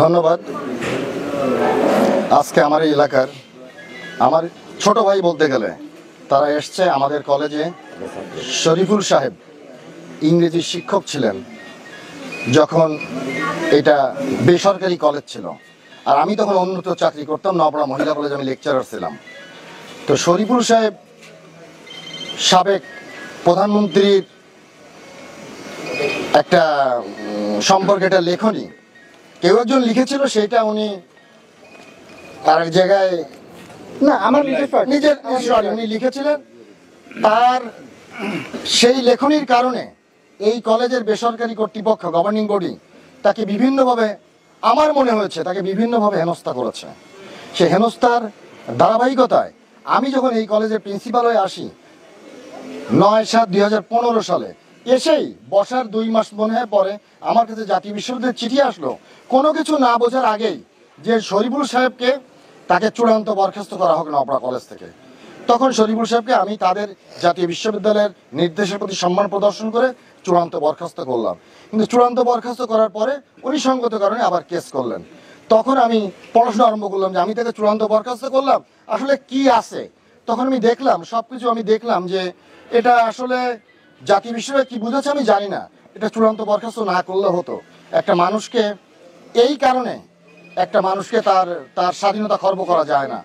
ধন্যবাদ। আজকে আমার এই এলাকার আমার ছোট ভাই বলতে গেলে তারা এসছে আমাদের কলেজে। শরীফুল সাহেব ইংরেজি শিক্ষক ছিলেন যখন এটা বেসরকারি কলেজ ছিল, আর আমি তখন উন্নত চাকরি করতাম, নবরা মহিলা কলেজে আমি লেকচারার ছিলাম। তো শরীফুল সাহেব সাবেক প্রধানমন্ত্রীর একটা সম্পর্কে একটা লেখনী কেউ একজন লিখেছিল, সেটা উনি আরেক জায়গায় না আমার নিজের উনি লিখেছিলেন। তার সেই লেখনীর কারণে এই কলেজের বেসরকারি কর্তৃপক্ষ গভর্নিং বডি তাকে বিভিন্নভাবে, আমার মনে হয়েছে তাকে বিভিন্নভাবে হেনস্থা করেছে। সে হেনস্থার ধারাবাহিকতায় আমি যখন এই কলেজের প্রিন্সিপাল হয়ে আসি 9/7/2015 সালে, এসেই বসার 2 মাস মনে হয় পরে আমার কাছে জাতীয় বিশ্ববিদ্যালয়ের চিঠি আসলো কোনো কিছু না বোঝার আগেই, যে শরীফুল সাহেবকে তাকে চূড়ান্ত বরখাস্ত করা হোক নবরা কলেজ থেকে। তখন শরীফুল সাহেবকে আমি তাদের জাতীয় বিশ্ববিদ্যালয়ের নির্দেশের প্রতি সম্মান প্রদর্শন করে চূড়ান্ত বরখাস্ত করলাম। কিন্তু চূড়ান্ত বরখাস্ত করার পরে উনি সঙ্গত কারণে আবার কেস করলেন। তখন আমি পড়াশোনা আরম্ভ করলাম যে আমি তাকে চূড়ান্ত বরখাস্ত করলাম, আসলে কি আছে। তখন আমি দেখলাম সবকিছু, আমি দেখলাম যে এটা আসলে জাতীয় বিশ্ববিদ্যালয় কি বুঝেছে আমি জানি না, এটা চূড়ান্ত বরখাস্ত না করলে হতো। একটা মানুষকে এই কারণে একটা মানুষকে তার তার স্বাধীনতা খর্ব করা যায় না।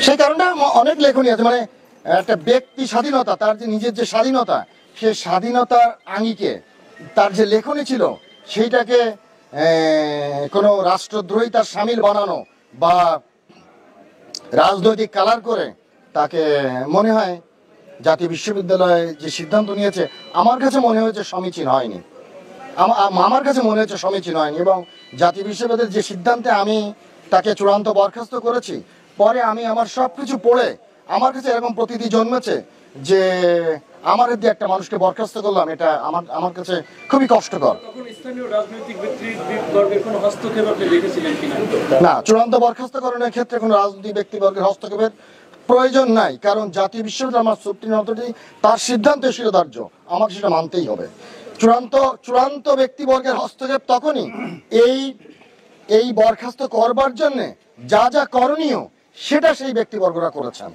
সেই কারণে অনেক লেখনী আছে, মানে একটা ব্যক্তি স্বাধীনতা, তার যে নিজের যে স্বাধীনতা, সে স্বাধীনতার আঙ্গিকে তার যে লেখনী ছিল সেইটাকে কোনো রাষ্ট্রদ্রোহিতার সামিল বানানো বা রাজনৈতিক কালার করে তাকে মনে হয় জাতীয় বিশ্ববিদ্যালয় যে সিদ্ধান্ত নিয়েছে আমার কাছে মনে হয়েছে সমীচীন হয়নি। আমার কাছে মনে হচ্ছে সমীচীন হয়নি। এবং জাতীয় বিশ্ববিদ্যালয়ের যে সিদ্ধান্তে আমি তাকে চূড়ান্ত বরখাস্ত করেছি, পরে আমি আমার সব কিছু পড়ে আমার কাছে এরকম প্রতীতি জন্মেছে যে আমার দিয়ে একটা মানুষকে বরখাস্ত করলাম, এটা আমার কাছে খুবই কষ্টকর। না, চূড়ান্ত বরখাস্তকরণের ক্ষেত্রে কোনো রাজনৈতিক ব্যক্তিবর্গের হস্তক্ষেপের প্রয়োজন নাই, কারণ জাতীয় বিশ্ববিদ্যালয় আমার সুপ্রিম অথরিটি, তার সিদ্ধান্ত শিরোধার্য, আমাকে সেটা মানতেই হবে। চূড়ান্ত ব্যক্তিবর্গের হস্তক্ষেপ তখনই এই বরখাস্ত করবার জন্য যা যা করণীয় সেটা সেই ব্যক্তিবর্গরা করেছেন।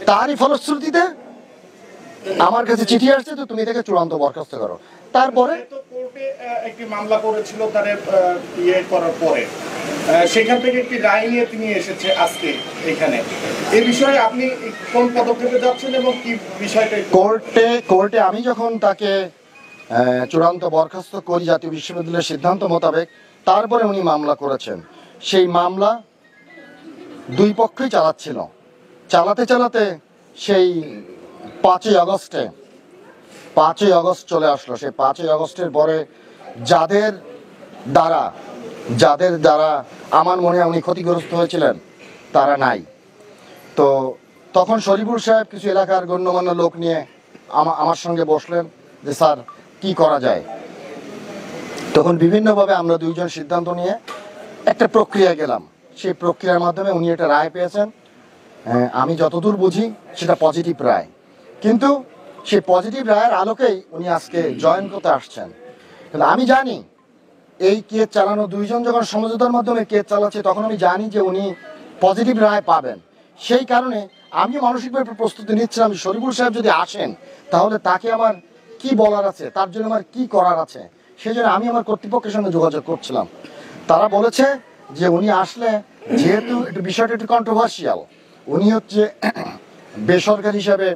তারই ফলশ্রুতিতে আমার কাছে চিঠি আসছে তো তুমি থেকে চূড়ান্ত বরখাস্ত করো। তারপরে কোর্টে একটি মামলা করেছিল তার ইয়ে করার পরে, সেখান থেকে একটি রায় নিয়ে তিনি এসেছে আজকে এখানে। এই বিষয়ে আপনি কোন পদক্ষেপে যাচ্ছেন এবং কি বিষয়টা? কোর্টে আমি যখন তাকে চূড়ান্ত বরখাস্ত করি জাতীয় বিশ্ববিদ্যালয়ের সিদ্ধান্ত মোতাবেক, তারপরে উনি মামলা করেছেন। সেই মামলা দুই পক্ষই চালাতে সেই 5ই আগস্ট চলে আসলো। সেই 5ই আগস্টের পরে যাদের দ্বারা আমার মনে হয় উনি ক্ষতিগ্রস্ত হয়েছিলেন তারা নাই। তো তখন শরীফুল সাহেব কিছু এলাকার গণ্যমান্য লোক নিয়ে আমার সঙ্গে বসলেন যে স্যার কি করা যায়। তখন বিভিন্নভাবে আমরা দুইজন সিদ্ধান্ত নিয়ে একটা প্রক্রিয়ায় গেলাম। সেই প্রক্রিয়ার মাধ্যমে উনি একটা রায় পেয়েছেন। আমি যতদূর বুঝি সেটা পজিটিভ রায়, কিন্তু সেই পজিটিভ রায়ের আলোকেই উনি আজকে জয়েন করতে আসছেন। কিন্তু আমি জানি এই কেস চালানো দুইজন যখন সমঝোতার মাধ্যমে কেস চালাচ্ছে, তখন আমি জানি যে উনি পজিটিভ রায় পাবেন। সেই কারণে আমি মানসিকভাবে প্রস্তুতি নিচ্ছিলাম শরীফুল সাহেব যদি আসেন তাহলে তাকে আমার কি বলার আছে, তার জন্য আমার কি করার আছে। সেই জন্য আমি আমার কর্তৃপক্ষের সঙ্গে যোগাযোগ করছিলাম। তারা বলেছে যে উনি আসলে, যেহেতু একটু বিষয়টা একটু কন্ট্রোভার্সিয়াল, উনি হচ্ছে বেসরকারি হিসাবে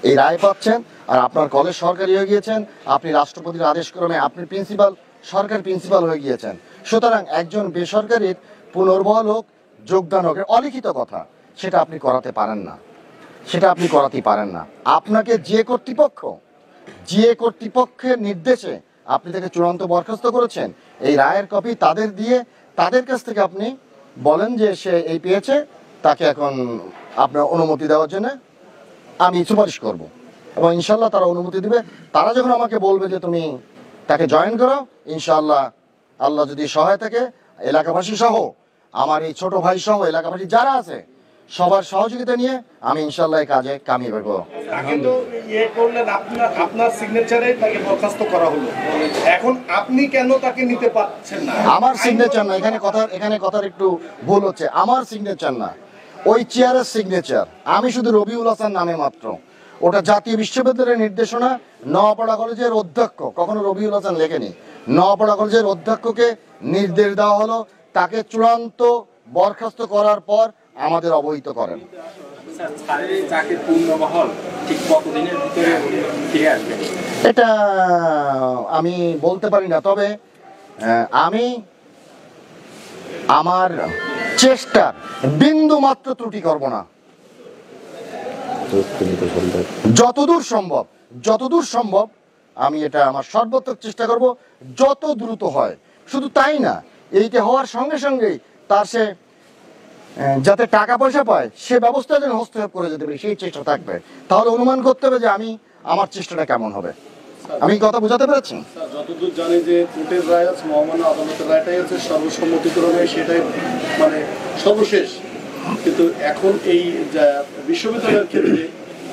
এই রায় পাচ্ছেন, আর আপনার কলেজ সরকারি হয়ে গিয়েছেন, আপনি রাষ্ট্রপতির আদেশ ক্রমে আপনি সরকারি প্রিন্সিপাল হয়ে গিয়েছেন। সুতরাং একজন বেসরকারির পুনর্বহাল হোক, যোগদান হোক, অলিখিত কথা, সেটা আপনি করাতে পারেন না। আপনাকে যে কর্তৃপক্ষের নির্দেশে আপনি তাকে চূড়ান্ত বরখাস্ত করেছেন, এই রায়ের কপি তাদের কাছ থেকে আপনি বলেন যে সে এই পেয়েছে, তাকে এখন আপনার অনুমতি দেওয়ার জন্য আমি সুপারিশ করব এবং ইনশাল্লাহ তারা অনুমতি দিবে। তারা যখন আমাকে বলবে যে তুমি তাকে জয়েন করো, ইনশাল্লাহ আল্লাহ যদি সহায় থাকে, এলাকাবাসী সহ আমার এই ছোট ভাই সহ এলাকাবাসী যারা আছে সবার সহযোগিতা নিয়ে আমি ইনশাল্লাহ এই কাজে কামিয়ে পাবো। কিন্তু ইয়ে করলেন আপনার সিগনেচারে তাকে বরখাস্ত করা হলো, এখন আপনি কেন তাকে নিতে পারছেন না? আমার সিগনেচার না, এখানে কথার একটু ভুল হচ্ছে। আমার সিগনেচার না, ওই চেয়ারের সিগনেচার। আমি শুধু রবিউল হাসান নামে মাত্র। ওটা জাতীয় বিশ্ববিদ্যালয়ের নির্দেশনা। নোয়াপাড়া কলেজের অধ্যক্ষ, কখনো রবিউল হাসান লেখেনি, নোয়াপাড়া কলেজের অধ্যক্ষকে নির্দেশ দেওয়া হলো তাকে চূড়ান্ত বরখাস্ত করার পর আমাদের অবহিত করেন। এটা আমি বলতে পারি না, তবে আমি আমার চেষ্টার বিন্দু মাত্র ত্রুটি করব না। যতদূর সম্ভব আমি এটা আমার সর্বোত্তম চেষ্টা করব, যত দ্রুত হয়। শুধু তাই না, এইটা হওয়ার সঙ্গে সঙ্গেই তার সে যাতে টাকা পয়সা পায় সে ব্যবস্থা যেন হস্তক্ষেপ করে যেতে পারি, সেই চেষ্টা থাকবে। তাহলে অনুমান করতে হবে যে আমার চেষ্টাটা কেমন হবে। আমি কথা বোঝাতে পেরেছি? যতদূর জানি যে কোর্টের রায় আছে, মহামান্য আদালতের রায়টাই আছে সর্বসম্মতিক্রমে, সেটাই মানে সর্বশেষ। কিন্তু এখন এই বিশ্ববিদ্যালয়ের ক্ষেত্রে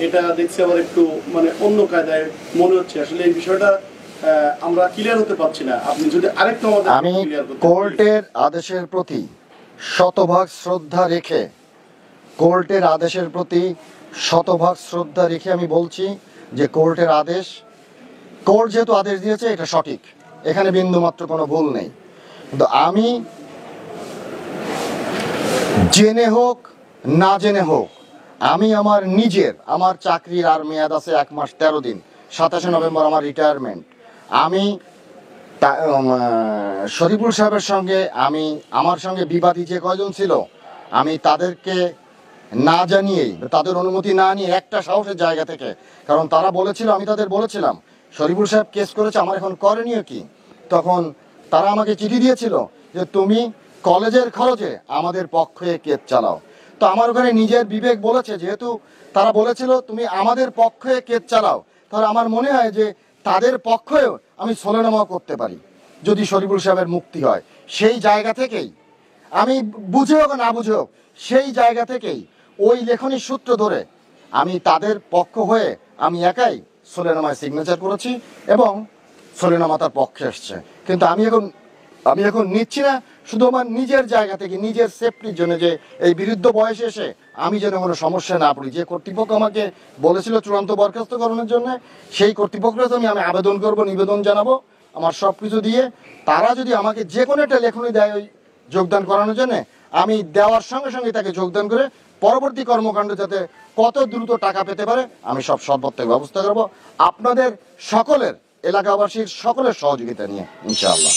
এটা দেখছি আবার একটু মানে অন্য কায়দায় মনে হচ্ছে। আসলে এই বিষয়টা আমরা ক্লিয়ার হতে পারছি না। আপনি যদি আরেকটু আমাদের আমি ক্লিয়ার করতে। কোর্টের আদেশের প্রতি শতভাগ শ্রদ্ধা রেখে, কোর্টের আদেশের প্রতি শতভাগ শ্রদ্ধা রেখে আমি বলছি যে কোর্টের আদেশ, কোর্ট যেহেতু আদেশ দিয়েছে এটা সঠিক, এখানে বিন্দুমাত্র কোনো ভুল নেই। কিন্তু আমি জেনে হোক না জেনে হোক, আমি আমার চাকরির আর মেয়াদ আছে 1 মাস 13 দিন, 27 নভেম্বর আমার রিটায়ারমেন্ট। আমি শরীফুল সাহেবের সঙ্গে আমার সঙ্গে বিবাদী যে কয়জন ছিল, আমি তাদেরকে না জানিয়েই, তাদের অনুমতি না নিয়ে একটা সাহসের জায়গা থেকে, কারণ তারা বলেছিল, আমি তাদের বলেছিলাম শরীফুল সাহেব কেস করেছে, আমার এখন করণীয় কি, তখন তারা আমাকে চিঠি দিয়েছিল যে তুমি কলেজের খরচে আমাদের পক্ষে কেস চালাও। তো আমার ওখানে নিজের বিবেক বলেছে, যেহেতু তারা বলেছিল তুমি আমাদের পক্ষে কেস চালাও, তাহলে আমার মনে হয় যে তাদের পক্ষেও আমি সলেনামা করতে পারি যদি শরীফুল সাহেবের মুক্তি হয়। সেই জায়গা থেকেই আমি, বুঝে হোক না বুঝে হোক, সেই জায়গা থেকেই ওই লেখনির সূত্র ধরে আমি তাদের পক্ষ হয়ে আমি একাই সলেনামায় সিগনেচার করেছি এবং সলেনামা তার পক্ষে এসছে। কিন্তু আমি এখন নিচ্ছি না, শুধু আমার নিজের জায়গা থেকে, নিজের সেফটির জন্য, যে এই বিরুদ্ধ বয়সে এসে আমি যেন কোনো সমস্যা না পড়ি। যে কর্তৃপক্ষ আমাকে বলেছিল চূড়ান্ত বরখাস্তকরণের জন্য, সেই কর্তৃপক্ষের কাছে আমি আবেদন করব, নিবেদন জানাবো আমার সব কিছু দিয়ে। তারা যদি আমাকে যে কোনো একটা লেখনী দেয় ওই যোগদান করানোর জন্য, আমি দেওয়ার সঙ্গে সঙ্গে তাকে যোগদান করে পরবর্তী কর্মকাণ্ড যাতে কত দ্রুত টাকা পেতে পারে আমি সর্বাত্মক ব্যবস্থা করব, আপনাদের সকলের, এলাকাবাসীর সকলের সহযোগিতা নিয়ে, ইনশাআল্লাহ।